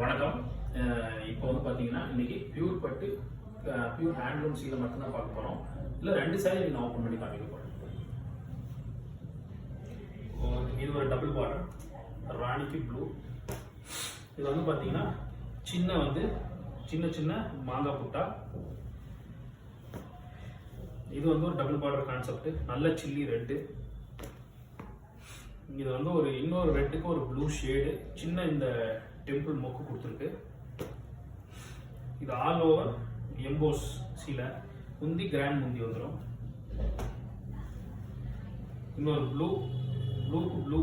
வணக்கம். இப்போ வந்து பார்த்தீங்கன்னா இன்னைக்கு பியூர் பட்டு பியூர் ஹேண்ட்லூம் சீலை மட்டும்தான் பார்க்க போகிறோம். இல்லை 2 சாரி நான் ஓப்பன் பண்ணி காமிக்க போகிறேன். இது ஒரு டபுள் பார்டர் ராணிக்கு ப்ளூ. இது வந்து பார்த்தீங்கன்னா சின்ன சின்ன மாங்காய் புட்டா. இது வந்து ஒரு டபுள் பார்டர் கான்செப்ட், நல்ல சில்லி ரெட்டு. இது வந்து இன்னொரு ரெட்டுக்கு ஒரு ப்ளூ ஷேடு, சின்ன இந்த டெம்பிள் மொக்கு கொடுத்துருக்கு. இது ஆல் ஓவர் எம்போஸ் சீலை, முந்தி கிராண்ட் முந்தி வந்துடும். இன்னொரு ப்ளூக்கு ப்ளூ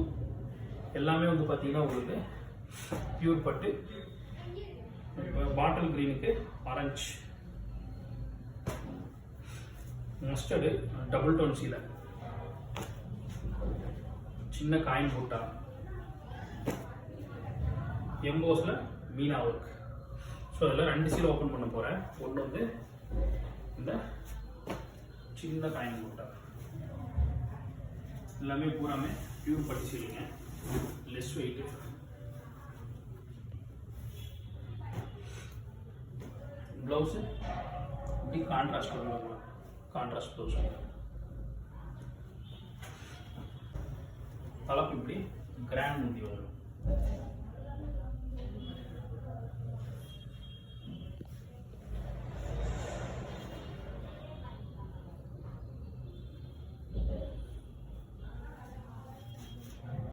எல்லாமே வந்து பார்த்தீங்கன்னா உங்களுக்கு பியூர் பட்டு. பாட்டில் கிரீனுக்கு ஆரஞ்சு, மஸ்டர்டு டபுள் டோன் சீலை, சின்ன காயின் போட்டா, எம்போஸில் மீனா ஒர்க். ஸோ அதில் 2 சீலை ஓப்பன் பண்ண போகிறேன். ஒன்று வந்து இந்த சின்ன காயின் போட்டா, எல்லாமே பூராமே பியூர் பட்டு சீலைங்க, லெஸ் வெயிட்டு. ப்ளவுஸு இப்படி கான்ட்ராஸ்ட் ப்ளவுஸ். தலைப்பு இப்படி கிராண்ட் முந்தி வரும்.